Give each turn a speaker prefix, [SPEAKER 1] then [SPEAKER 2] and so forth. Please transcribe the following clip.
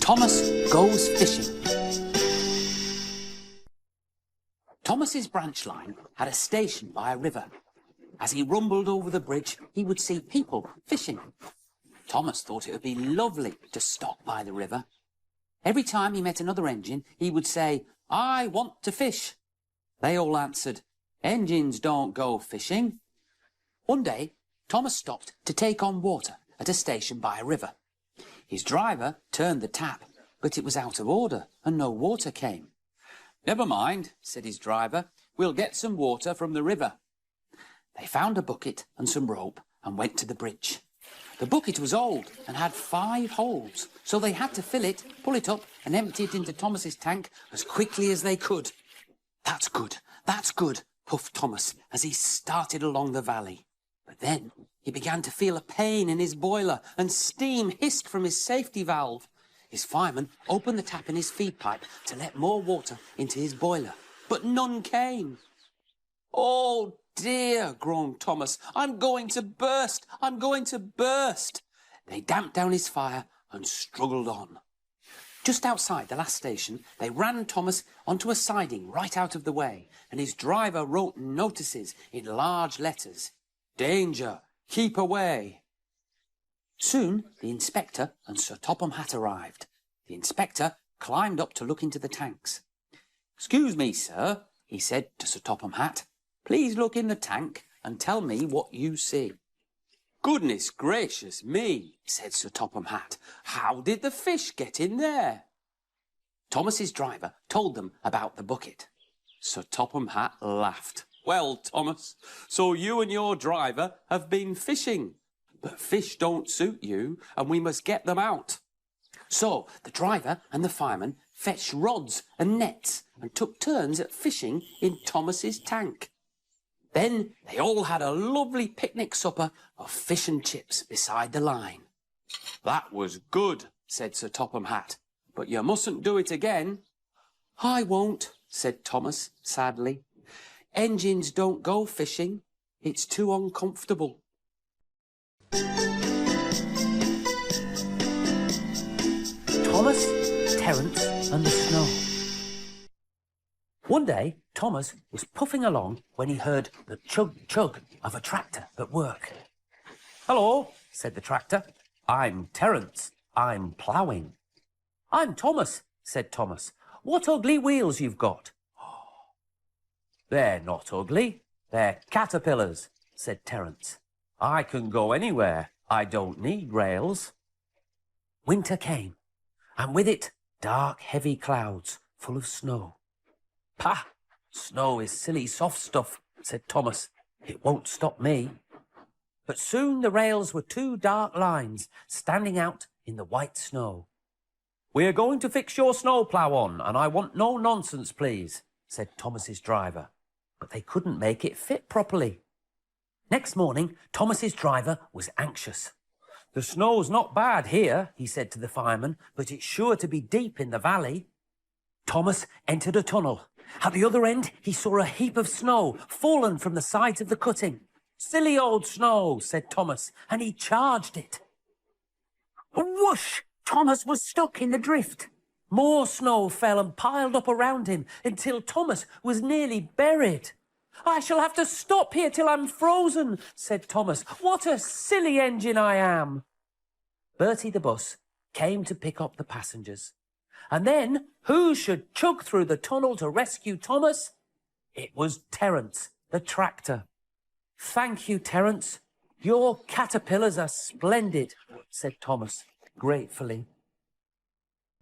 [SPEAKER 1] Thomas goes fishing. Thomas's branch line had a station by a river. As he rumbled over the bridge, he would see people fishing. Thomas thought it would be lovely to stop by the river. Every time he met another engine, he would say, "I want to fish." They all answered, "Engines don't go fishing." One day, Thomas stopped to take on water at a station by a river. His driver turned the tap, but it was out of order and no water came. "Never mind," said his driver, "we'll get some water from the river." They found a bucket and some rope and went to the bridge. The bucket was old and had 5 holes, so they had to fill it, pull it up and empty it into Thomas's tank as quickly as they could. That's good," puffed Thomas as he started along the valley. But then he began to feel a pain in his boiler and steam hissed from his safety valve. His fireman opened the tap in his feed pipe to let more water into his boiler, but none came. "Oh dear," groaned Thomas, I'm going to burst. They damped down his fire and struggled on. Just outside the last station, they ran Thomas onto a siding right out of the way, and his driver wrote notices in large letters. "Danger, keep away." Soon the inspector and Sir Topham Hatt arrived. The inspector climbed up to look into the tanks. "Excuse me, sir," he said to Sir Topham Hatt. "Please look in the tank and tell me what you see." "Goodness gracious me," said Sir Topham Hatt. "How did the fish get in there?" Thomas's driver told them about the bucket. Sir Topham Hatt laughed. "Well, Thomas, so you and your driver have been fishing. But fish don't suit you, and we must get them out." So the driver and the fireman fetched rods and nets and took turns at fishing in Thomas's tank. Then they all had a lovely picnic supper of fish and chips beside the line. "That was good," said Sir Topham Hatt, "but you mustn't do it again." "I won't," said Thomas sadly. "Engines don't go fishing. It's too uncomfortable." Thomas, Terence and the Snow. One day, Thomas was puffing along when he heard the chug-chug of a tractor at work. "Hello," said the tractor. "I'm Terence. I'm ploughing." "I'm Thomas," said Thomas. "What ugly wheels you've got." "They're not ugly. They're caterpillars," said Terence. "I can go anywhere. I don't need rails." Winter came, and with it, dark, heavy clouds full of snow. "Pah! Snow is silly soft stuff," said Thomas. "It won't stop me." But soon the rails were 2 dark lines standing out in the white snow. "We're going to fix your snowplough on, and I want no nonsense, please," said Thomas's driver. But they couldn't make it fit properly. Next morning, Thomas's driver was anxious. "The snow's not bad here," he said to the fireman, "but it's sure to be deep in the valley." Thomas entered a tunnel. At the other end, he saw a heap of snow fallen from the sides of the cutting. "Silly old snow," said Thomas, and he charged it. Whoosh! Thomas was stuck in the drift. More snow fell and piled up around him until Thomas was nearly buried. "I shall have to stop here till I'm frozen," said Thomas. "What a silly engine I am." Bertie the bus came to pick up the passengers. And then, who should chug through the tunnel to rescue Thomas? It was Terence, the tractor. "Thank you, Terence. Your caterpillars are splendid," said Thomas gratefully.